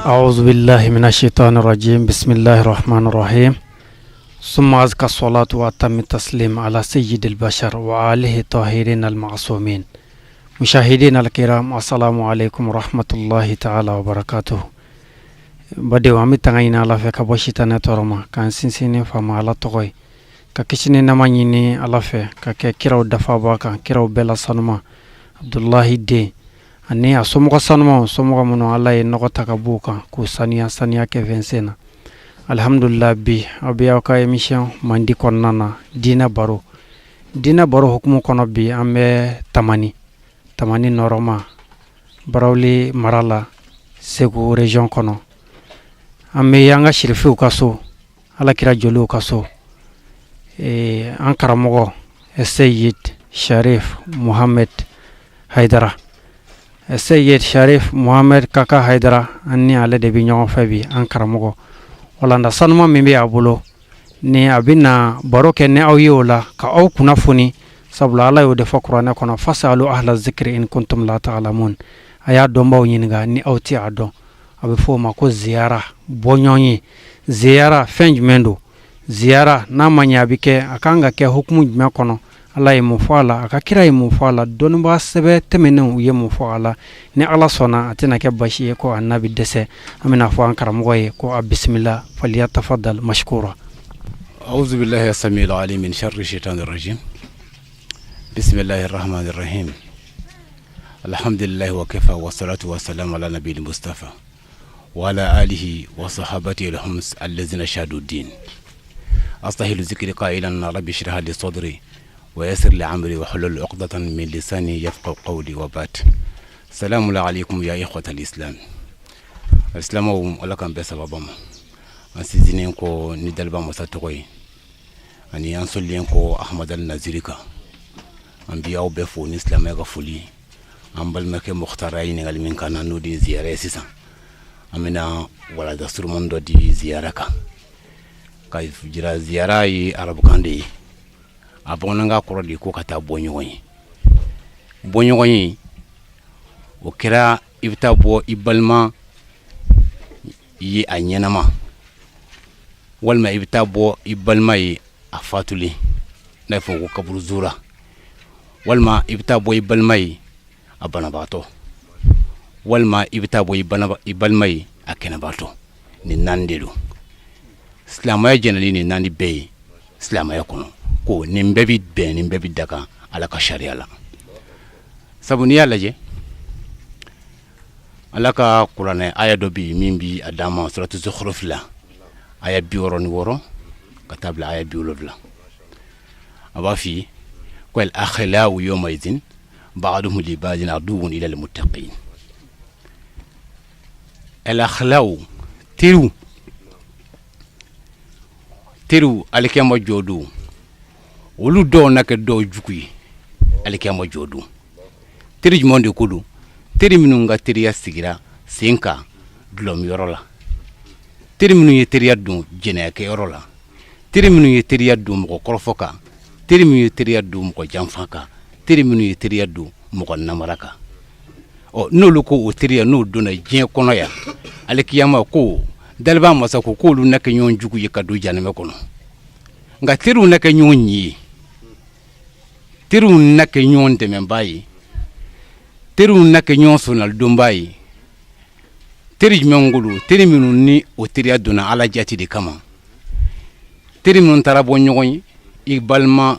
أعوذ بالله من الشيطان الرجيم بسم الله الرحمن الرحيم ثم أزكى الصلاة وأتم التسليم على سيد البشر وآله الطاهرين المعصومين مشاهدين الكرام السلام عليكم ورحمة الله تعالى وبركاته بدي وامي تغينا على فك بوشيتنا تورما كان سنسيني فما على تغوي ككشني نمانيني على فك ككيرو دفابا كيرو بلا سنما عبد الله دي ani asomoga sanuma somoga mono Allah ye nogo takabuka ku saniya ke vencena alhamdulillah bi abiya ka emission mandi konnana dina baro hukumu kono bi ambe tamani noroma barawli marala segu region kono amme yanga shirifu kaso ala kira jolu kaso an karamogo Sayyid Sharif Muhammad Haidara Sayyid Sharif Muhammad Kaka Haidara anni ala de bi ñoo fabi an karamogo wala nda sanuma mimbe abulo ni abina baroke ne aw yola ka aw kuna funi sabla ala yo de fakurana kono fasalu ahla zikri in kuntum la ta'lamun aya do mbaw ñinga ni awti ado abe fo ma ko ziyara bonyonyi ziyara fenj mendo ziyara na manya bike akanga ke hukumu jma kono Allah ye mun fɔ a la a ka kira ye mun fɔ a la dɔnnibaga sɛbɛ tɛmɛnenw u ye mun fɔ a la ni Allah sɔnna a tɛna kɛ basi ye ko a na bi dɛsɛ an bɛna fɔ an karamɔgɔ ye ko a bisimila falyatafaddal mashkura أعوذ بالله السميع العليم من شر الشيطان الرجيم بسم الله الرحمن الرحيم الحمد لله وكفى والصلاة والسلام على نبي المصطفى وعلى آله وصحابته الهمس الذين شهدوا الدين أستحيل ذكر قائلا ربي اشرح لي صدري ويسر لعمري وحلل عقدة من لساني يفقه قولي وبات السلام عليكم يا إخوة الإسلام الإسلام ولكم بسببهم أنسيزينكو ندلبا مساتوي أني أنسولينكو أحمد النزيريكا أنبياء بفو نسلام يغفولي أنبال مكي مختارين غالمين كان نودي زيارة سيسا أمنا ولا دستور مندو دي زيارة كيف جرى زيارة عرب كاندي abonanga korodi ko kata bonyoyi o kira ibta bo ibalma yi anyenama walma ibta bo ibalma yi afatuli na fo ko kaburu zura walma ibta bo ibalma yi abana bato walma ibta bo ibalma yi akena bato ni nandelu islamaya jenali ni nandi bey islamaya kono ko nimbebi be nimbebi daga ala ka sharia la sabuni yalla je ala ka qur'ane aya do bi mimbi adama suratu zukhruf la aya bi woron woro katabla aya bi wolofla aba fi qal akhla'u yawma idhin ba'duhum li ba'din aduwwun ila al muttaqin al akhla'u tiru alikema jodu olu do naka do jukui alikema jodu tiri jumonde kudu tiri minu nga tiri ya sigira sinka dlom yorola tiri minu ye tiri ya dun jene ke yorola tiri minu ye tiri ya dun mo korfoka tiri minu ye tiri ya dun mo jamfaka tiri minu ye tiri ya dun mo namaraka o nolu ko o tiri ya no dona jien kono ya alikiyama ko dalba masa ko lu naka nyon jugu ye kadu janame kono nga tiru naka nyon yi tiru naka nyon de membayi tiru naka nyon sonal dombayi tiri mengulu tiri minu ni o tiri aduna ala jati de kama tiri minu tarabo nyogoy ibalma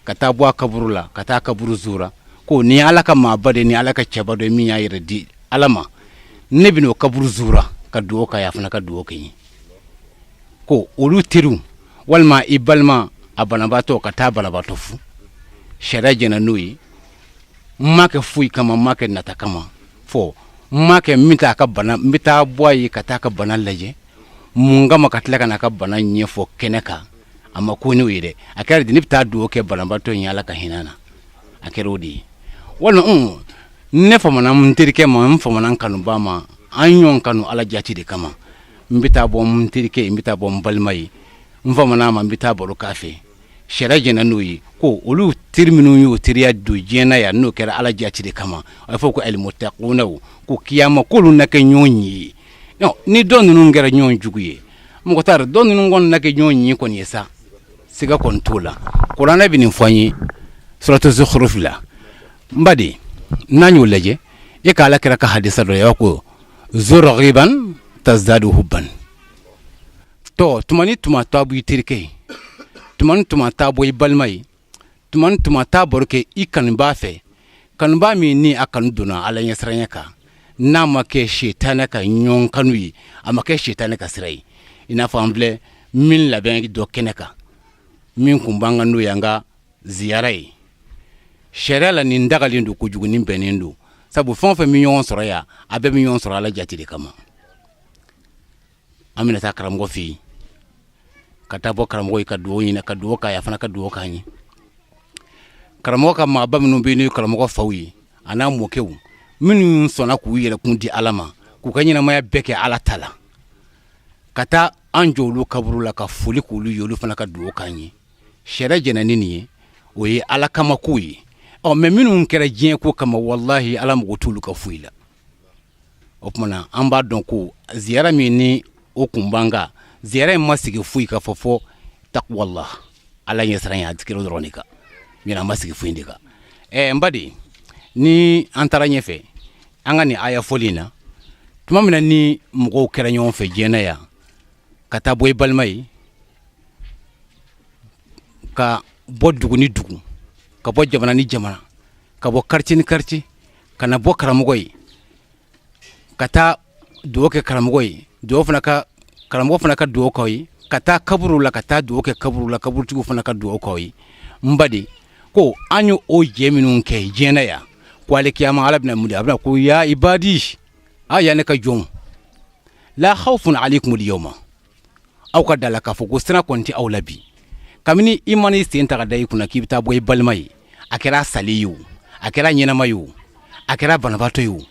kata bo kaburula kata kaburu zura ko ni ala ka mabade ni ala ka cebado mi ya yirdi alama nebino kaburu zura ka duo ka yafna ka duo kin ko olu tiru walma ibalma abanabato kata balabato fu sharaje na nui make fui kama make nata kama fo make mita ka bana mita boy kata ka bana laje munga makatla kana ka bana nyefo keneka ama ko ni wede akari dinipta duo ke balabato nyala ka hinana akerodi wala ne famana mtirike ma mfamana kanu bama anyon kanu ala jati de kama mbita bo mtirike mbita bo mbalmai mfamana ma mbita bo kafe sariya jɛna n'o ye ko olu teri minnu y'o teriya don diɲɛ na yan n'o kɛra ala jati de kama a bɛ fɔ ko alimutaquna ko kiyama k'olu na kɛ ɲɔgɔn ye ni dɔ ninnu kɛra ɲɔgɔn jugu ye mɔgɔ t'a dɔn dɔ ninnu kɔni na kɛ ɲɔgɔn ye kɔni ye sa siga kɔni t'o la kuranɛ bɛ nin fɔ an ye suratu zukhruf la n ba de n'an y'o lajɛ e ka ala kɛra ka hadisa dɔ ye ko zurghiban tazdadu hubban to tumani tuma tabu i terikɛ ye tumani tuma taa bɔ i balima ye tumani tuma taa baro kɛ i kanubaa fɛ kanubaa min ni a kanu donna ala ɲɛsiranya kan n'a ma kɛ shetane ka ɲɔgɔn kanu ye a ma kɛ shetane ka sira ye i n'a fɔ an filɛ min labɛn dɔ kɛnɛ kan min kun b'an ka n'o ye an ka ziyara ye sariya la nin dagalen don kojugu nin bɛnnen don sabu fɛn o fɛn bɛ ɲɔgɔn sɔrɔ yan a bɛɛ bɛ ɲɔgɔn sɔrɔ ala jati de kama an bɛna taa karamɔgɔ fɛ yen ka taa bɔ karamɔgɔ ye ka dugawu ɲini ka dugawu k'a ye a fana ka dugawu k'an ye karamɔgɔ ka maaba minnu bɛ yen n'o ye karamɔgɔ faw ye a n'a mɔkɛw minnu sɔnna k'u yɛrɛkun di ala ma k'u ka ɲɛnamaya bɛɛ kɛ ala ta la ka taa an jɔ olu kaburu la ka foli k'olu ye olu fana ka dugawu k'an ye sariya jɛna ni nin ye o ye ala kama ko ye mɛ minnu kɛra diɲɛ ko kama wallahi ala mago t'olu ka foyi la o tumana an b'a dɔn ko ziyara min ni o kun b'an kan ziyara in ma sigi foyi ka fɔ taqwallah ala ɲɛsiranya a digɛrɛ dɔrɔn de kan min an ma sigi foyi de kan n ba de ni an taara ɲɛfɛ an ka nin aya fɔli in na tuma min na ni mɔgɔw kɛra ɲɔgɔn fɛ diɲɛ na yan ka taa bɔ i balima ye ka bɔ dugu ni dugu ka bɔ jamana ni jamana ka bɔ quartier ni quartier ka na bɔ karamɔgɔ ye ka taa dugawu kɛ karamɔgɔ ye karamɔgɔ fana ka dugawu k'aw ye ka taa kaburu la ka taa dugawu kɛ kaburu la kaburutigiw fana ka dugawu k'aw ye n ba de ko an ye o jɛ minnu kɛ diɲɛ na yan ko ale kiyama ala bɛna mun de a bɛna ko ya ibadi a ya ne ka jɔnw la khawfun alaykumul yawma aw ka da la k'a fɔ ko siran kɔni tɛ aw la bi kabini i mana i sen ta ka da i kunna k'i bɛ taa bɔ i balima ye a kɛra sali ye o a kɛra ɲɛnama ye o a kɛra banabaatɔ ye o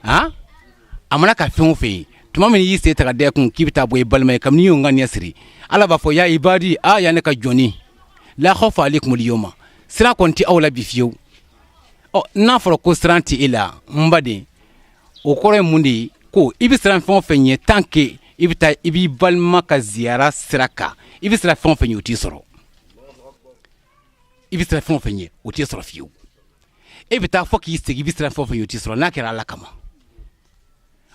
a mana ka fɛn o fɛn ye tuma min y'i sen ta ka da i kun k'i bɛ taa bɔ i balima ye kabini i y'o ŋaniya siri ala b'a fɔ ya ibadi a ya ne ka jɔnni la khawfa alaykumul yawma siran kɔni tɛ aw la bi fiyewu n'a fɔra ko siran tɛ e la n ba de o kɔrɔ ye mun de ye ko i bɛ siran fɛn o fɛn ɲɛ tant que i bɛ taa i b'i balima ka ziyara sira kan i bɛ siran fɛn o fɛn ɲɛ o t'i sɔrɔ i bɛ siran fɛn o fɛn ɲɛ o t'i sɔrɔ fiyewu e bɛ taa fɔ k'i segin i bɛ siran fɛn o fɛn ɲɛ o t'i sɔrɔ n'a kɛra ala kama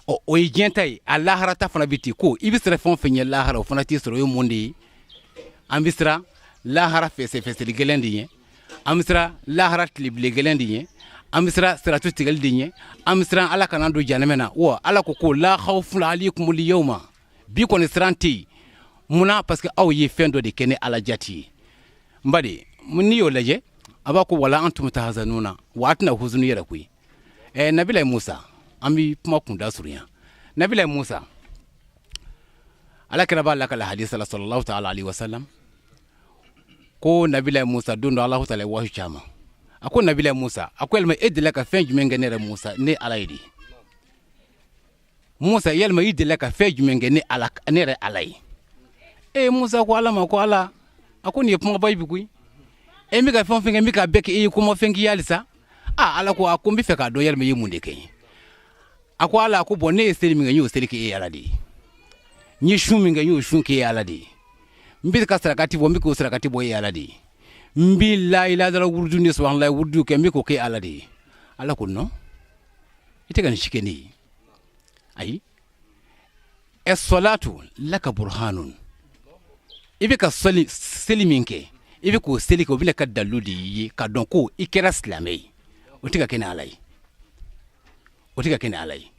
o ye diɲɛ ta ye a lahara ta fana bɛ ten ko i bɛ siran fɛn o fɛn ɲɛ lahara o fana t'i sɔrɔ o ye mun de ye an bɛ siran lahara fɛsɛfɛsɛli gɛlɛn de ɲɛ an bɛ siran lahara tilebile gɛlɛn de ɲɛ an bɛ siran siratu tigɛli de ɲɛ an bɛ siran ala kana don janɛmɛ na wa ala ko la khawfun alaykumul yawma bi kɔni siran tɛ yen munna parce que aw ye fɛn dɔ de kɛ ni ala jati ye n ba de n'i y'o lajɛ a b'a ko wala antum tahzanuna wa a tɛna huzunu yɛrɛ koyi nabila musa an bɛ kuma kunda surunya nabila musa ala kɛra b'a lakale hadisa la sallallahu ta'ala alaihi wasallam ko nabila musa don dɔ alahu ta'ala ye wahi caman a ko nabila musa a ko yalima e delila ka fɛn jumɛn kɛ ne yɛrɛ musa ne ala ye de musa yalima i delila ka fɛn jumɛn kɛ ne yɛrɛ ala ye musa ko ala ma ko ala a ko nin ye kumaba ye bi koyi n bɛ ka fɛn o fɛn kɛ n bɛ ka bɛɛ kɛ e ye kuma fɛn k'i ye halisa ala ko a ko n bɛ fɛ k'a dɔn yalima i ye mun de kɛ n ye a ko ala ko bɔn ne ye seli min kɛ n y'o seli kɛ e ye ala de ye n ye sun min kɛ n y'o sun kɛ e ye ala de ye n bɛ ka sarakati bɔ n bɛ k'o sarakati bɔ e ye ala de ye n bɛ la ilaha illallah wurudu ni subhanallah wurudu kɛ n bɛ k'o kɛ ala de ye ala ko non i tɛ ka nin si kɛ ne ye ayi as-salatu laka burhanun i bɛ ka seli min kɛ i bɛ k'o seli kɛ o bɛna ka dalilu de ye ka dɔn ko i kɛra silamɛ ye o tɛ ka kɛ ni ala ye o tɛ ka kɛ ni ala ye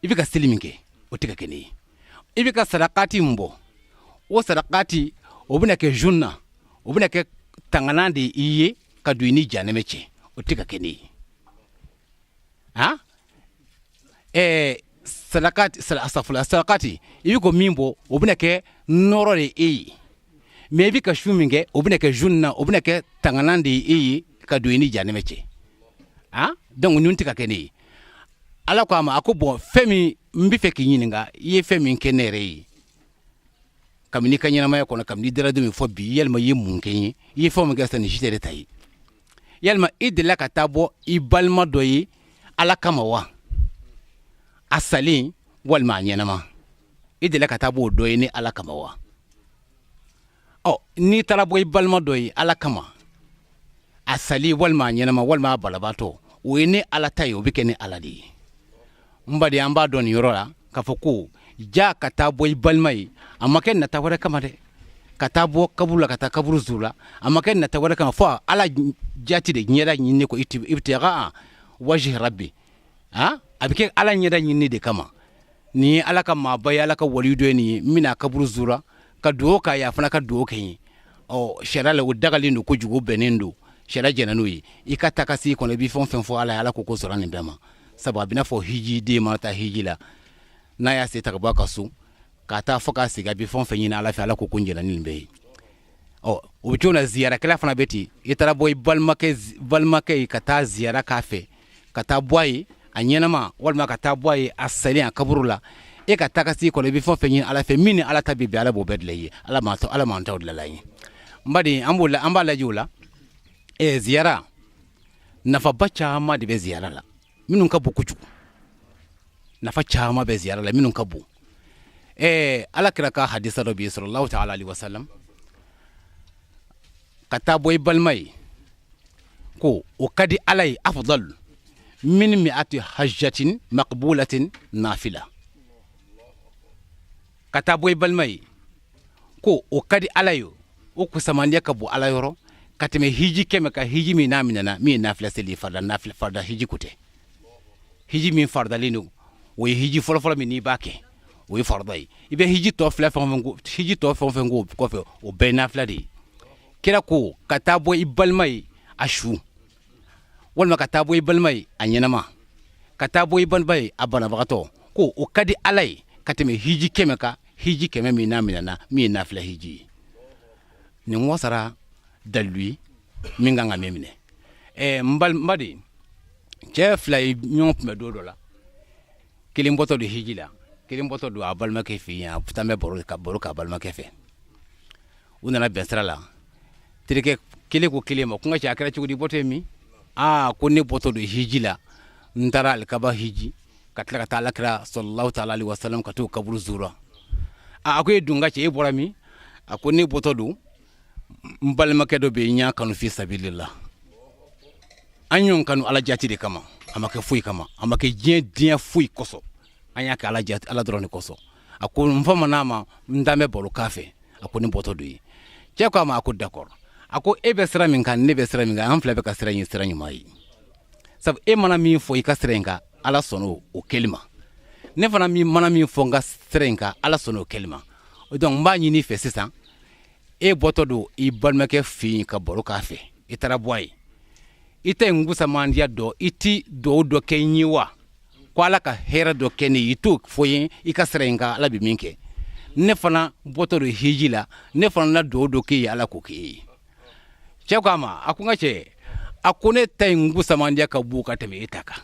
i bɛ ka seli min kɛ o tɛ ka kɛ ne ye i bɛ ka sarakati min bɔ o sarakati o bɛna kɛ junna o bɛna kɛ tanganan de i ye ka don i ni janɛmɛ cɛ o tɛ ka kɛ ne ye sarakati i bɛ ko min bɔ o bɛna kɛ nɔrɔ de e ye mais i bɛ ka su min kɛ o bɛna kɛ junna o bɛna kɛ tanganan de e ye ka don i ni janɛmɛ cɛ donc ninnu tɛ ka kɛ ne ye ala ko a ma a ko bɔn fɛn min n bɛ fɛ k'i ɲininka i ye fɛn min kɛ ne yɛrɛ ye kabini ka ɲɛnamaya kɔnɔ kabini dara don min fɔ bi yalima i ye mun kɛ n ye i ye fɛn min kɛ sisan nin si tɛ ta ye yalima i delila ka taa bɔ i balima dɔ ye ala kama wa a salen walima a ɲɛnama i delila ka taa bɔ o dɔ ye ni ala kama wa n'i taara bɔ i balima dɔ ye ala kama a sali walima a ɲɛnama walima a balabatɔ o ye ni ala ta ye o bɛ kɛ ni ala de ye n badi an b'a dɔn nin yɔrɔ la k'a fɔ ko ja ka taa bɔ i balima ye a ma kɛ nata wɛrɛ kama dɛ ka taa bɔ kaburu la ka taa kaburu zu la a ma kɛ nata wɛrɛ kama fɔ ala jati de ɲɛda ɲini ko ibtigaa wajhi rabbi a bɛ kɛ ala ɲɛda ɲini de kama nin ye ala ka maaba ye ala ka waliyu dɔ ye nin ye n bɛna kaburu zu la ka dugawu k'a ye a fana ka dugawu kɛ n ye sariya la o dagalen don kojugu bɛnnen don sariya jɛna n'o ye i ka taa ka se i kɔnɔ i bɛ fɛn o fɛn fɔ ala ye ala ko sɔrɔ nin bɛɛ ma sabu a bɛ n'a fɔ hiji den mana taa hiji la n'a y'a se ta ka bɔ a ka so k'a taa fɔ k'a segin a bɛ fɛn o fɛn ɲini ala fɛ ala ko n jɛna ni nin bɛɛ ye o bɛ cogo na ziyarakɛla fana bɛ ten i taara bɔ i balimakɛ ye ka taa ziyara k'a fɛ ka taa bɔ a ye a ɲɛnama walima ka taa bɔ a ye a salen a kaburu la e ka taa ka se i kɔnɔ i bɛ fɛn o fɛn ɲini ala fɛ min ni ala ta bɛ bɛn ala b'o bɛɛ dilan i ye ala m'an taw dilan ye n badi an b'a lajɛ o la ziyara nafaba caman de bɛ ziyara la minnu ka bon kojugu nafa caman bɛ ziyara la minnu ka bon ala kira ka hadisa dɔ bɛ yen sallallahu ta'ala alaihi wasallam ka taa bɔ i balima ye ko o ka di ala ye afdal min mi'ati hajjatin maqbulatin nafila ka taa bɔ i balima ye ko o ka di ala ye o kusamandiya ka bon ala yɔrɔ ka tɛmɛ hiji kɛmɛ ka hiji min n'a minɛna min ye nafila seli farda hiji ko tɛ hiji min fardalen don o ye hiji fɔlɔfɔlɔ min n'i b'a kɛ o ye farda ye i bɛ hiji tɔ fɛn o fɛn ko kɔfɛ o bɛɛ ye nafila de ye kira ko ka taa bɔ i balima ye a su walima ka taa bɔ i balima ye a ɲɛnama ka taa bɔ i balima ye a banabagatɔ ko o ka di ala ye ka tɛmɛ hiji kɛmɛ kan hiji kɛmɛ min n'a minɛna min ye nafila hiji ye nin wasara dalilu ye min kan ka min minɛ n ba de cɛ fila ye ɲɔgɔn kunbɛ don dɔ la kelen bɔtɔ don hiji la kelen bɔtɔ don a balimakɛ fɛ yen a bɛ taa baro k'a balimakɛ fɛ u nana bɛn sira la terikɛ kelen ko kelen ma ko n ka cɛ a kɛra cogo di bɔtɔ ye min ko ne bɔtɔ don hiji la n taara alikaba hiji ka tila ka taa alakira sallallahu ta'ala alaihi wasallam ka t'o kaburu zura a ko e dun ka cɛ e bɔra min a ko ne bɔtɔ don n balimakɛ dɔ bɛ yen n y'a kanu fi sabilillah an y'o kanu ala jati de kama a ma kɛ foyi kama a ma kɛ diɲɛ foyi kɔsɔ an y'a kɛ ala jati ala dɔrɔn de kɔsɔ a ko n fa ma n'a ma n dan bɛ baro k'a fɛ a ko ne bɔtɔ don ye cɛ ko a ma a ko d'accord a ko e bɛ sira min kan ne bɛ sira min kan an fila bɛ ka sira in sira ɲuman ye sabu e mana min fɔ i ka sira in kan ala sɔnna o kɛli ma ne fana mana min fɔ n ka sira in kan ala sɔnna o kɛli ma donc n b'a ɲini fɛ sisan e bɔtɔ don i balimakɛ fɛ yen ka baro k'a fɛ i taara bɔ a ye i tɛ ngusamandiya dɔ i ti dɔw dɔ kɛ n ye wa ko ala ka hɛrɛ dɔ kɛ ne ye i t'o fɔ ye i ka sira in kan ala bɛ min kɛ ne fana bɔtɔ don hiji la ne fana na dɔw dɔ k'e ye ala k'o k'e ye cɛ ko a ma a ko n ka cɛ a ko ne ta ye ngusamandiya ka bon ka tɛmɛ e ta kan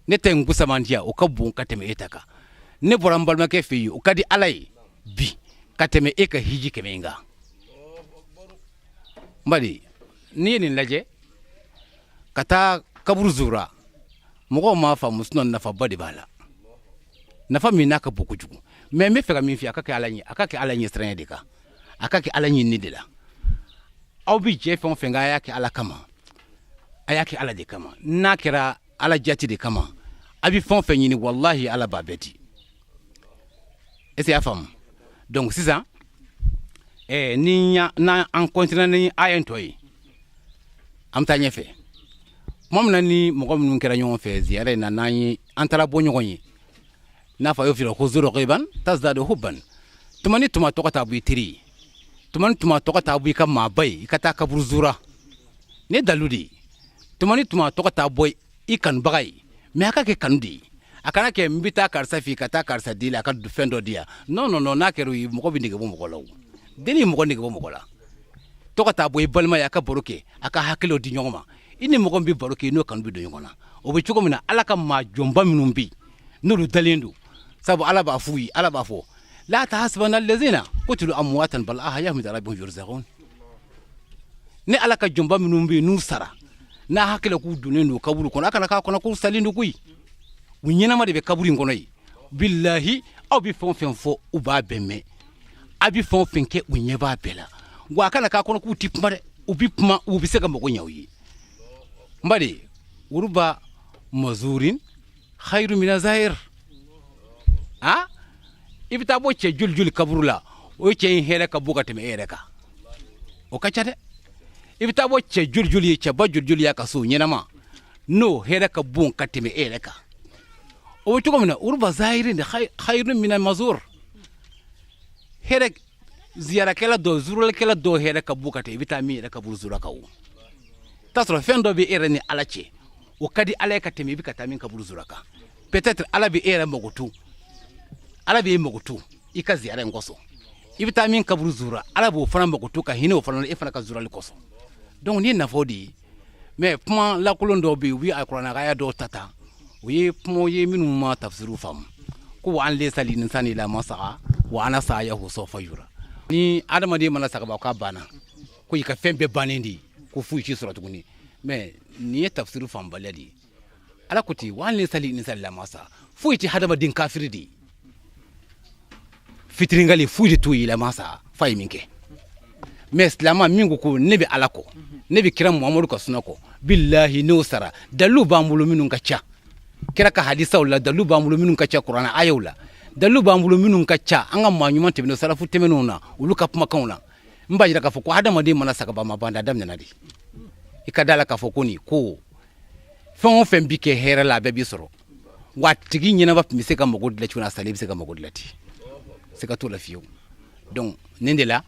ne ta ye ngusamandiya o ka bon ka tɛmɛ e ta kan ne bɔra n balimakɛ fɛ yen o ka di ala ye bi ka tɛmɛ e ka hiji kɛmɛ in kan bari n'i ye nin lajɛ ka taa kaburu zura mɔgɔw m'a faamu sinɔn nafaba de b'a la nafa min n'a ka bon kojugu mais n bɛ fɛ ka min f'i ye a ka kɛ ala ɲɛ siranya de kan a ka kɛ ala ɲinini de la aw bi jɛ fɛn o fɛn a y'a kɛ ala kama a y'a kɛ ala de kama n'a kɛra ala jati de kama a bi fɛn o fɛn ɲini wallahi ala b'a bɛɛ di est-ce que y'a faamu donc sisan n'an continuer ni aya tɔ ye an bɛ taa ɲɛfɛ tuma min na ni mɔgɔ minnu kɛra ɲɔgɔn fɛ ziyara in na n'an ye an taara bɔ ɲɔgɔn ye n'a fɔ a y'o f'i la ko zuru qiban tazdadu hubban tuma ni tuma tɔgɔ t'a bɔ i teri ye tuma ni tuma tɔgɔ t'a bɔ i ka maaba ye i ka taa kaburu zura ne dalu de ye tuma ni tuma tɔgɔ t'a bɔ i kanubaga ye mais a ka kɛ kanu de ye a kana kɛ n bɛ taa karisa fɛ yen ka taa karisa di la a ka fɛn dɔ di yan non non non n'a kɛra o ye mɔgɔ bɛ nege bɔ mɔgɔ la o deni ye mɔgɔ nege bɔ mɔgɔ la tɔgɔ t'a bɔ i balima ye a ka baro kɛ a ka hakiliw di ɲɔgɔn ma i ni mɔgɔ min bɛ baro kɛ n'o kanu bɛ don ɲɔgɔn na o bɛ cogo min na ala ka maa jɔnba minnu bɛ yen n'olu dalen don sabu ala b'a f'u ye ala b'a fɔ la tahsabanna allazina qutilu amwatan bal ahyahum inda rabbihim yurzaqun ne ala ka jomba minnu be n'u sara n'a hakila k'u donnen don kaburu kɔnɔ a kana k'a kɔnɔ k'u salen don koyi u ɲɛnama de bɛ kaburu in kɔnɔ ye billahi aw bɛ fɛn o fɛn fɔ u b'a bɛɛ mɛn a bɛ fɛn o fɛn kɛ u ɲɛ b'a bɛɛ la wa a kana k'a kɔnɔ k'u ti kuma dɛ u bɛ kuma u bɛ se ka mago ɲɛ u ye n ba de uruba mazurin khairu min zahir ha i bɛ taa bɔ cɛ joli joli kaburu la o cɛ in hɛrɛ ka bon ka tɛmɛ e yɛrɛ kan o ka ca dɛ i bɛ taa bɔ cɛ joli joli ye cɛba joli joli y'a ka so ɲɛnama n'o hɛrɛ ka bon ka tɛmɛ e yɛrɛ kan o bɛ cogo min na uruba zahirin de khairu min mazur hɛrɛ ziyarakɛla dɔ zuralikɛla dɔ hɛrɛ ka bon ka tɛmɛ i bɛ taa min yɛrɛ kaburu zura kan o t'a sɔrɔ fɛn dɔ bɛ e yɛrɛ ni ala cɛ o ka di ala ye ka tɛmɛ i bɛ ka taa min kaburu zura kan peut-être ala bɛ e yɛrɛ mago to ala bɛ e mago to i ka ziyara in kɔsɔn i bɛ taa min kaburu zura ala b'o fana mago to ka hinɛ o fana na e fana ka zurali kɔsɔn donc ni nafa de ye mais kuma lakolon dɔw bɛ yen u bɛ a kuranagaya dɔw ta u ye kuma ye minnu ma tafsiriw faamu ko wa an laysa linsani illa ma sa'a wa ana sa'yahu sawfa yura ni adamaden mana sagaba k'a banna ko i ka fɛn bɛɛ bannen de ye ko foyi t'i sɔrɔ tuguni mais nin ye tafsiri faamubaliya de ye ala ko ten wa an laysa linsani illa ma sa'a foyi tɛ hadamaden kafiri de ye fitiringali foyi de t'o yɛlɛma sa fa ye min kɛ mais silama min ko ne bɛ ala kɔ ne bɛ kira muhamadu ka sunna kɔ billahi n'o sara dalilu b'an bolo minnu ka ca kira ka hadisaw la dalilu b'an bolo minnu ka ca kuranna ayaw la dalilu b'an bolo minnu ka ca an ka maa ɲuman tɛmɛnɛw salafu tɛmɛnɛw na olu ka kumakanw na n b'a jira k'a fɔ ko hadamaden mana sagaba ma banda daminɛna de i ka da la k'a fɔ ko nin ko fɛn o fɛn bi kɛ hɛrɛ la a bɛɛ b'i sɔrɔ wa tigi ɲɛnaba tun bɛ se ka mago dilan cogo min na salen bɛ se ka mago dilan ten se ka t'o la fiyewu donc nin de la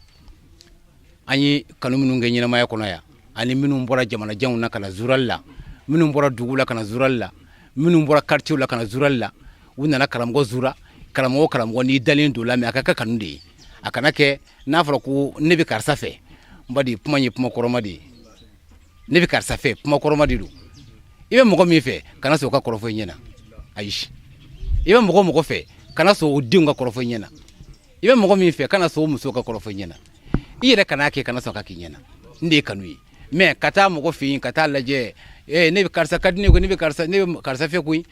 an ye kanu minnu kɛ ɲɛnamaya kɔnɔ yan ani minnu bɔra jamanajanw na ka na zurali la minnu bɔra dugu la ka na zurali la minnu bɔra quartier la ka na zurali la u nana karamɔgɔ zura karamɔgɔ n'i dalen don la mais a ka kɛ kanu de ye a kana kɛ n'a fɔra ko ne bɛ karisa fɛ n ba di kuma ye kuma kɔrɔma de ye ne bɛ karisa fɛ kuma kɔrɔma de don i bɛ mɔgɔ min fɛ kana sɔn o ka kɔrɔfɔ i ɲɛna ayi i bɛ mɔgɔ fɛ kana sɔn o denw ka kɔrɔfɔ i ɲɛna i bɛ mɔgɔ min fɛ kana sɔn o muso ka kɔrɔfɔ i ɲɛna i yɛrɛ kana kɛ kana sɔn ka k'i ɲɛna n de ye kanu ye mais ka taa mɔgɔ fɛ yen ka taa lajɛ ne bɛ karisa ka di ne ko ne bɛ karisa fɛ koyi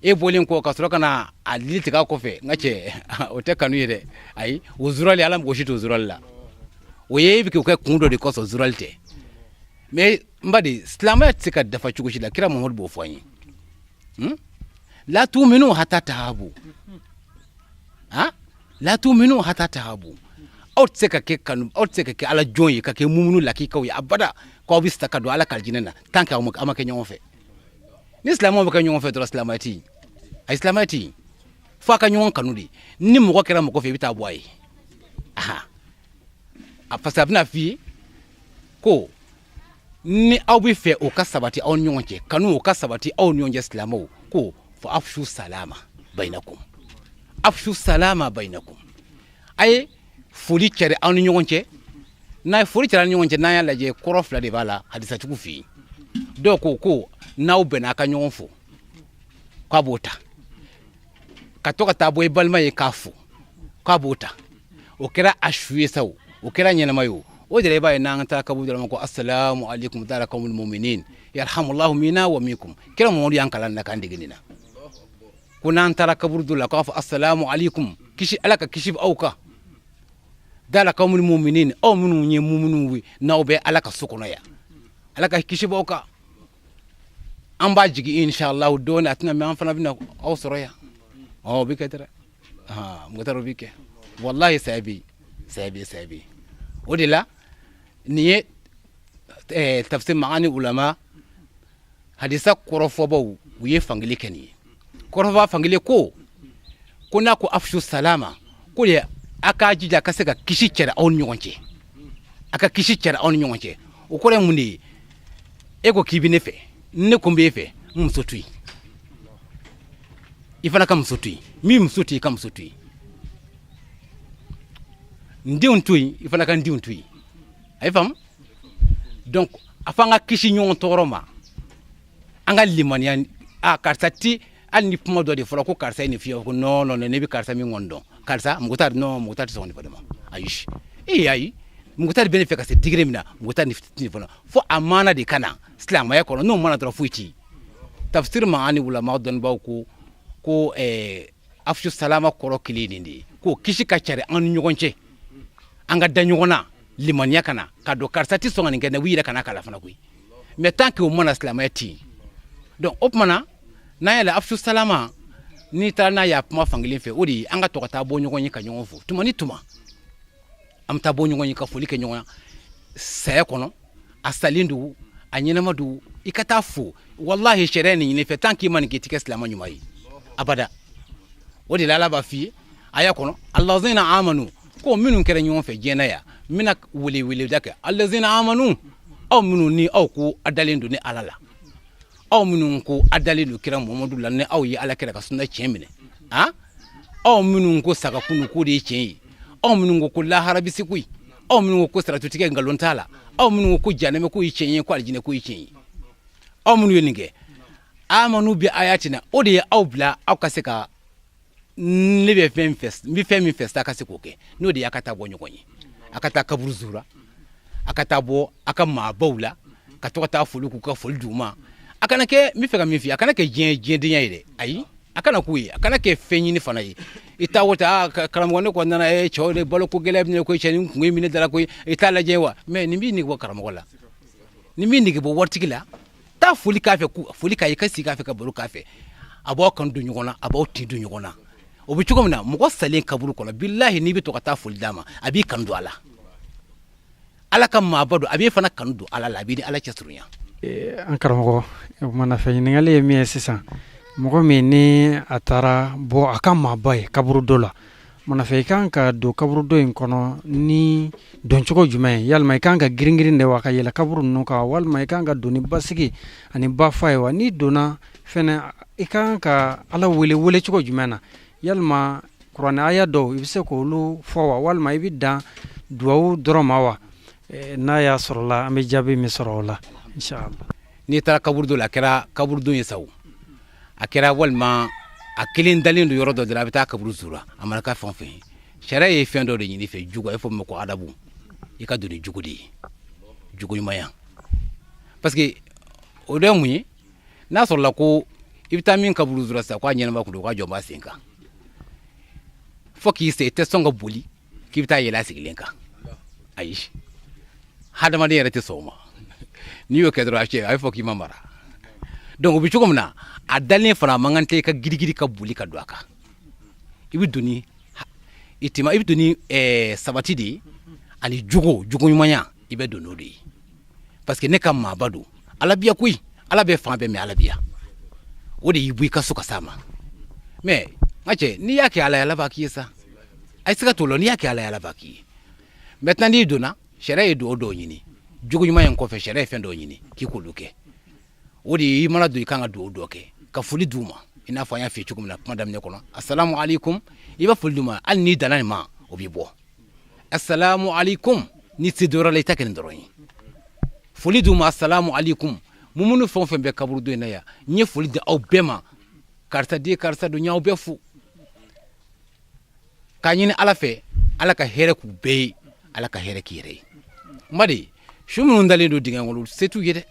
e bɔlen kɔ ka sɔrɔ ka na a dili tigɛ a kɔfɛ n ka cɛ o tɛ kanu ye dɛ ayi o zurali ala mɔgɔ si t'o zurali la o ye e bɛ kɛ kun dɔ de kɔsɔn zurali tɛ mais n ba de silamɛya tɛ se ka dafa cogo si la kira mamadu b'o fɔ an ye la tu'minu hatta tahabu la tu'minu hatta tahabu aw tɛ se ka kɛ kanu aw tɛ se ka kɛ ala jɔn ye ka kɛ mumunu lakikaw ye abada k'aw bɛ sa ka don ala ka jinɛ na tant que aw ma kɛ ɲɔgɔn fɛ ni silamɛw bɛ kɛ ɲɔgɔn fɛ dɔrɔn silamɛya tɛ yen ayi silamɛya tɛ yen fo a ka ɲɔgɔn kanu de ni mɔgɔ kɛra mɔgɔ fɛ i bɛ taa bɔ a ye parce que a bɛna f'i ye ko ni aw bɛ fɛ o ka sabati aw ni ɲɔgɔn cɛ kanu o ka sabati aw ni ɲɔgɔn cɛ silamɛw ko fo afshu salama bainakum afshu salama bainakum a ye foli kɛra aw ni ɲɔgɔn cɛ n'a ye foli kɛra aw ni ɲɔgɔn cɛ n'an y'a lajɛ kɔrɔ fila de b'a la hadisatigiw fɛ yen dɔw ko n'aw bɛnna a ka ɲɔgɔn fo k'a b'o ta ka to ka taa bɔ i balima ye k'a fo k'a b'o ta o kɛra a su ye sa o kɛra ɲɛnama ye o de la i b'a ye n'an taara kaburu dɔrɔn ko assalamu alaikum taara kawmul mu'minin yarhamulahu minna wa minkum kira mamadu y'an kalan na k'an dege nin na ko n'an taara kaburu dɔ la k'a fɔ assalamu alaikum kisi ala ka kisi aw kan dala kawmul mu'minin aw minnu ye mu'minu ye n'aw bɛ ala ka so kɔnɔ yan ala ka kisi aw kan an b'a jigi inshallah dɔɔni a tɛna mɛ an fana bɛna aw sɔrɔ yan o bɛ kɛ dɛrɛ mɔgɔ t'a dɔn o bɛ kɛ wallahi saya bɛ yen o de la nin ye tafsir maani ulama hadisa kɔrɔfɔbaw u ye fankelen kɛ nin ye kɔrɔfɔba fankelen ko n'a ko afshu salama ko de a k'a jija a ka se ka kisi cɛra aw ni ɲɔgɔn cɛ a ka kisi cɛra aw ni ɲɔgɔn cɛ o kɔrɔ ye mun de ye e ko k'i bɛ ne fɛ ne ko n b'e fɛ n muso to yen i fana ka muso to yen min muso to yen i ka muso to yen n denw to yen i fana ka n denw to yen a ye faamu donc a fɔ an ka kisi ɲɔgɔn tɔɔrɔ ma an ka limaniya karisa ti hali ni kuma dɔ de fɔra ko karisa ye nin fiyɛ ko non ne bɛ karisa min kɔni dɔn karisa mugutar no mugutar so ni fadama ayish ayi mugutar bene fe ka se digre mina mugutar ni fitini fona fo amana de kana islam ya kono no mana tro fuiti tafsir maani ulama don baw ko afshu salama koro kilini ndi ko kishi ka care an nyugonche anga da nyugona limaniya kana ka do karsa ti songa ngene wiira kana kala fana kuy mais tant que o mana islam ya ti donc opmana na yala afshu salama ni ta na ya puma fangilin fe odi anga to ta bo nyugonyi ka nyugonfu tuma ni tuma am ta bo nyugonyi ka foli ke nyugona saya kono asalindu anyina madu ikata fu wallahi shereni ni fe tant que man ki tike islam nyumai abada wodi lala ba fi aya kono allazina amanu ko minun kere nyon fe jena ya mina wili daka allazina amanu aw minun ni aw ko adalindu ni alala aw minun ko adalindu kira muhammadu lanne aw yi ala kira ka sunna chemine ha aw minun ko saka kunu ko de chen aw minun ko la harabi sikui aw minun ko stratu tike ngalontala aw minun ko janeme ko yi chen ko aljine ko yi chen aw minun yoninge amanu bi ayatina odi aw bla aw kaseka nebe fest mi femi fest akase koke no de yakata bonyo konyi akata kaburuzura akata bo akama bawla katota fuluku ka folduma akana ke mi fega mi fi akana ke jen de yire ayi akana kuyi akana ke fenyi ni fana yi itawota karamgo ko nana chode bolo ko geleb ne ko cheni ngui mi ne dara ko itala jewa me ni mi ni ko karamgo la ni mi ni bo wartigila ta fuli kafe ku fuli kai kasi kafe ka bolo kafe abo kan du nyugona abo ti du nyugona obichugomna mugo salen kaburu kono billahi ni bito kata ful dama abi kandu ala kam ma badu abi fana kandu ala labidi ala chesrunya an karamo mana fe ni ngale mi sisan mugo mi ni atara bo akam ma bay kaburu dola mana fe kan ka do kaburu do in kono ni don chugo jume yal mai kan ka giringirin de waka yela kaburu no ka wal mai kan ka do ni basiki ani ba faywa ni dona fena ikan ka ala wele chugo jumena yalma Quran aya do ibse ko lu fowa wal ma ibida duwa dromawa na ya sorla ame jabi mi sorola inshallah ni tara kaburdo la kera kaburdo yesaw akera wal ma akilin dalindu yorodo dira bita kaburu zura amana ka fonfe shara ye fendo de ni fe jugo e fo mako adabu ika do ni jugudi jugo maya parce que o de muyi na sorla ko ibita min kaburu zura sa kwa nyena ma ko do ka jomba senka foki se te songa boli kibita yela sigilenka aish hadama de rete soma ni yo kedro ache ay foki mamara donc bi chugomna adalne fara mangante ka gidigidi ka boli ka doaka ibi duni itima ibi duni sabati di ali jugo nyumanya ibe donodi parce que ne kam ma badu ala biya kuy ala be fa be me ala biya wodi yibu ka suka sama mais ngache ni yake ala yala baki sa ay sika tolo ni yake ala yala baki maintenant ni dona shere do nyini jugu nyuma yan ko fe shere fe do nyini ki kuluke wodi mana do kanga do ke ka fuli duma ina fa ya fe chugum na madam ne kono assalamu alaikum iba fuli duma al ni dalan ma obi bo assalamu alaikum ni sidora le taken doroyi fuli duma assalamu alaikum mumunu fon fe be kaburu do na ya nye fuli de au bema karta do nyaaw be fu kanyini ala fe ala ka here ku be ala ka here kire madi shumu ndale do dinga ngolu setu yede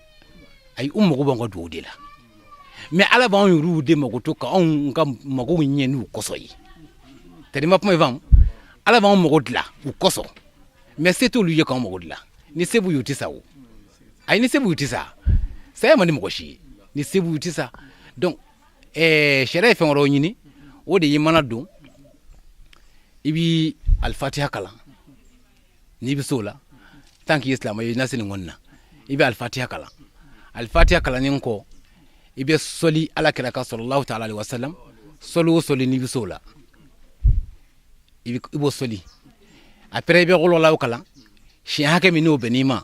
ay ummo ko bongo do dela mais ala ba on ruude mako to ka on ngam mako nyenu kosoyi tedi ma pome vam ala ba on mako dla u koso mais setu lu ye ka mako dla ni sebu yutisa wo ay ni sebu yutisa say mani mako shi ni sebu yutisa donc shere fe ngoro nyini wodi yimana do ibi al-fatiha kala ni bi sola tanki islam ay nasini ngonna ibi al-fatiha kala ninko ibi soli ala kira ka sallallahu ta'ala alaihi wasallam soli ni bi sola ibo soli après be golo law kala shi hake mi no benima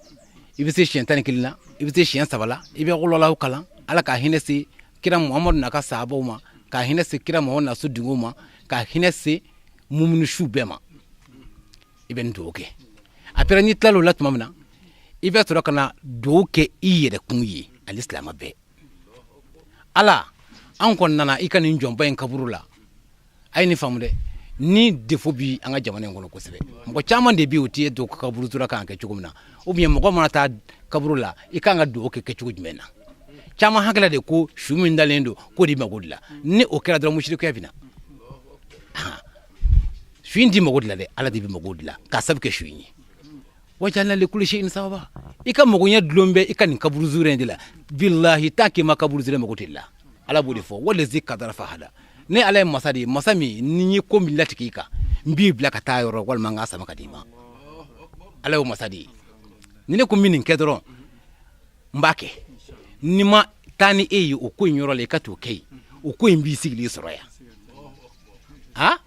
ibi se shi tan kilina ibi se shi sabala ibi golo law kala ala ka hinesi kira muhammad na ka sahabo ma ka hinesi kira muhammad na su dingoma ka hinesi mumunu shubema iben doke apera ni tlalo lat mamna ibe to kana doke iye de kunyi alislam be ala an kon nana ikani njomba en kaburula ay ni famude ni defo bi an ka jamana in kɔnɔ kosɛbɛ mɔgɔ caman de bi o t'i don kaburu tura kan kɛ cogo min na ou bien mɔgɔ mana taa kaburu la i kan ka dugawu kɛ cogo jumɛn na caman hakila de ko su min dalen don ko di mago dilan ni o kɛra dɔrɔn musirikuya bɛ na su in di mago dilan dɛ ala de bɛ mago dilan k'a sabu kɛ su in ye wajalna li kulli shay'in sababa i ka magoɲɛ dulon bɛ i ka nin kaburu zure de la billahi ta k'i ma kaburu zure mago tɛ la ala b'o de fɔ walazi kadara fahada ne ala ye masa de ye masa min ni ye ko min latigɛ i kan n b'i bila ka taa yɔrɔ walima n k'a sama ka d'i ma ala y'o masa de ye ni ne ko min nin kɛ dɔrɔn n b'a kɛ ni ma taa ni e ye o ko in yɔrɔ la i ka t'o kɛ yen o ko in b'i sigilen sɔrɔ yan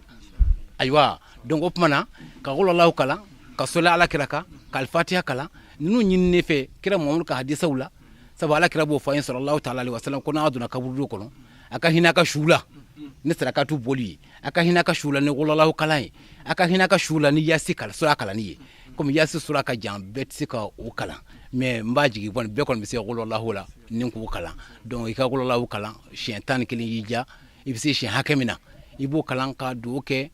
ayiwa donc o tuma na ka wololahu kalan ka sɔli ala kira kan ka alfatiha kalan ninnu ɲini ne fɛ kira Muhamadu ka hadisaw la sabu ala kira b'o fɔ an ye sallallahu ta'ala alaihi wasallam ko n'a donna kaburu kɔnɔ a ka hinɛ a ka su la ni sarakatu boli ye a ka hinɛ a ka su la ni wololahu kalan ye a ka hinɛ a ka su la ni yasi kalan sura kalanni ye komi yasi sura ka jan bɛɛ tɛ se ka o kalan mais n b'a jigin kɔni bɛɛ kɔni bɛ se wololahu la ni k'o kalan donc i ka wololahu kalan siɲɛ 11 y'i diya i bɛ se siɲɛ hakɛ min na i b'o kalan ka dugawu kɛ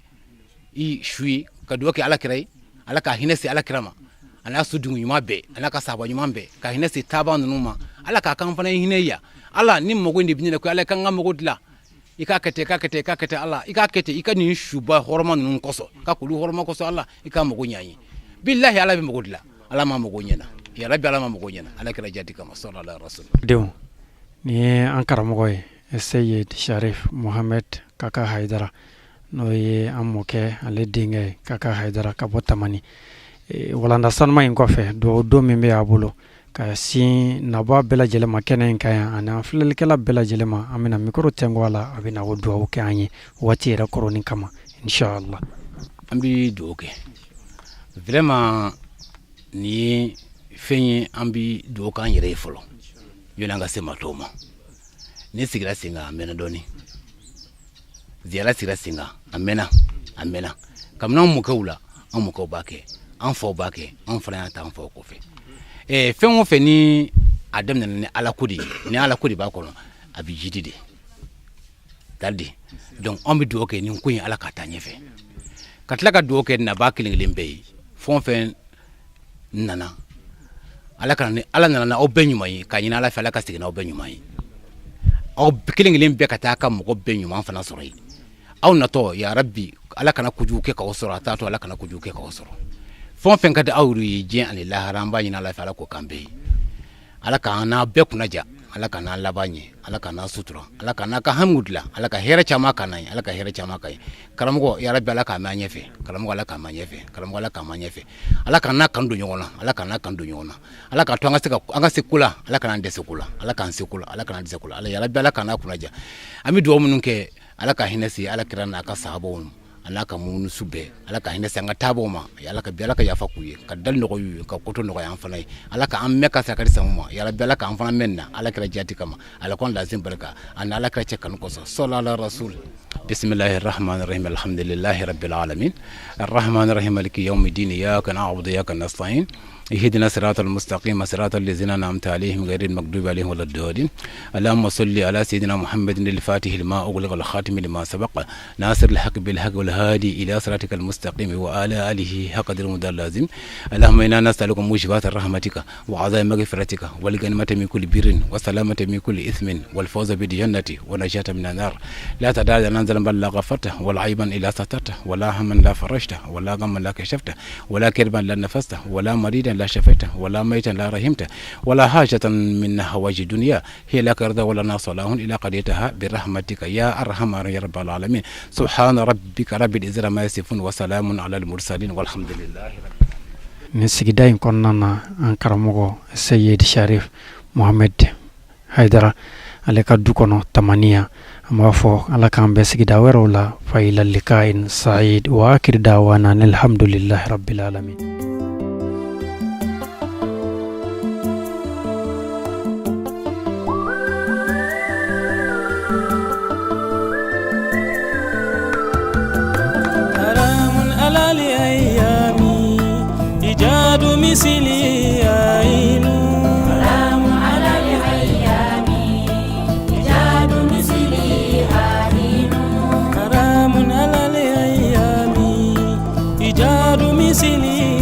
i su ye ka dugawu kɛ ala kira ye ala ka hinɛ se ala kira ma ana su dungu ɲuman bɛɛ ala ka sahaba ɲuman bɛɛ ka hinɛ se taaba ninnu ma ala k'a kan fana hinɛ ya ala ni mago in de bɛ ɲinɛ ko ala kan ka mago dilan i k'a kɛ ten ala i k'a kɛ ten i ka nin suba hɔrɔma ninnu kɔsɔn ka k'olu hɔrɔma kɔsɔn ala i ka mago ɲɛ an ye billahi ala bɛ mago dilan ala ma mago ɲɛna ya rabbi ala ma mago ɲɛna ala kira jati kama sallallahu alaihi wasallam denw ni ye an karamɔgɔ ye Seyid Sharif Mohamed Kaka Haidara n'o ye an mɔkɛ ale denkɛ Kaka Haidara ka bɔ Tamani walanda sanuma in kɔfɛ don min bɛ a bolo ka sin nabɔ bɛɛ lajɛlen ma kɛnɛ in ka yan ani an filɛlikɛla bɛɛ lajɛlen ma an bɛna mikoro tɛngɔ a la a bɛna o dugawu kɛ an ye waati yɛrɛ kɔrɔnin kama inshallah an bɛ dugawu kɛ vraiment ni ye fɛn ye an bɛ dugawu k'an yɛrɛ ye fɔlɔ yani an ka se maa tɔw ma ne sigira sen kan a mɛnna dɔɔnin ziyara sigira sen kan a mɛnna kabini an mɔkɛw la an mɔkɛw b'a kɛ an faw b'a kɛ an fana y'a ta an faw kɔfɛ fɛn o fɛn ni a daminɛna ni ala ko de ye ni ala ko de b'a kɔnɔ a bɛ jidi de daldi donc an bɛ dugawu kɛ nin ko in ala k'a taa ɲɛfɛ ka tila ka dugawu kɛ naba kelen bɛɛ ye fɛn o fɛn nana ala nana aw bɛɛ ɲuman ye k'a ɲini ala fɛ ala ka segin n'aw bɛɛ ɲuman ye aw kelen bɛɛ ka taa ka mɔgɔ bɛɛ ɲuman fana sɔrɔ yen aw natɔ ya rabbi ala kana kojugu kɛ k'aw sɔrɔ a t'a to ala kana kojugu kɛ k'aw sɔrɔ fɛn o fɛn ka di aw ye diɲɛ ani lahara an b'a ɲini ala fɛ ala k'o k'an bɛɛ ye ala k'an n'a bɛɛ kunnaja ala ka n'an laban ɲɛ ala ka n'an sutura ala ka n'an ka hamidu dilan ala ka hɛrɛ caman ka n'an ye ala ka hɛrɛ caman ka ye karamɔgɔ ya rabbi ala k'an mɛn an ɲɛfɛ karamɔgɔ ala k'an mɛn an ɲɛfɛ karamɔgɔ ala k'an mɛn an ɲɛfɛ ala ka n'a kan don ɲɔgɔn na ala ka n'a kan don ɲɔgɔn na ala ka to an ka se ko la ala ka n'an dɛsɛ ko la ala k'an se ko la ala ka n'an dɛsɛ ko la ala ya rabbi ala ka n'a kunnaja an bɛ dugawu minnu kɛ ala ka hinɛ se ala kira n'a ka sahabaw ala ka mununu su bɛɛ ala ka hinɛ se an ka taabaw ma ala ka yafa k'u ye ka dali nɔgɔya u ye ka koto nɔgɔya an fana ye ala ka an mɛn ka sakari samu ma ya rabbi ala ka an fana mɛn na ala kira jati kama ala kɔn lazim barika ani ala kira cɛ kanu kɔsɔn sallallahu rasul bismillahir rahmanir rahim alhamdulillahi rabbil alamin arrahmanir rahim maliki yawmiddin iyyaka na'budu wa iyyaka nasta'in اهدنا الصراط المستقيم صراط الذين أنعمت عليهم غير المغضوب عليهم ولا الضالين اللهم صل على سيدنا محمد الفاتح لما أغلق الخاتم لما سبق ناصر الحق بالحق والهادي إلى صراطك المستقيم وعلى آله حق قدر المدار اللازم اللهم إنا نسألك موجبات رحمتك وعظائم مغفرتك والغنيمة من كل بر والسلامة من كل إثم والفوز بالجنة ونجاة من النار لا تدع لنا ذنبا لا غفرته ولا عيبا إلا سترته ولا هما لا فرجته ولا غما لا كشفته ولا كربا لا نفسته ولا مريدا لا شفيته ولا ميتا لا رحمته ولا حاجة من هواج الدنيا هي لك رضا ولا صلاح إلى قضيتها برحمتك يا أرحم يا رب العالمين سبحان ربك رب العزة ما يصفون وسلام على المرسلين والحمد لله ni sigida in kɔnɔna na an karamɔgɔ Seyid Sharif Mohamed Haidara ale ka du kɔnɔ Tamaniya an b'a fɔ ala k'an bɛɛ sigida wɛrɛw la fa ila likain sa'id wa akir da'wana alhamdulillahi rabbil alamin. مثلي عين سلام على الأيام إيجاد مثلي عين سلام على الأيام misili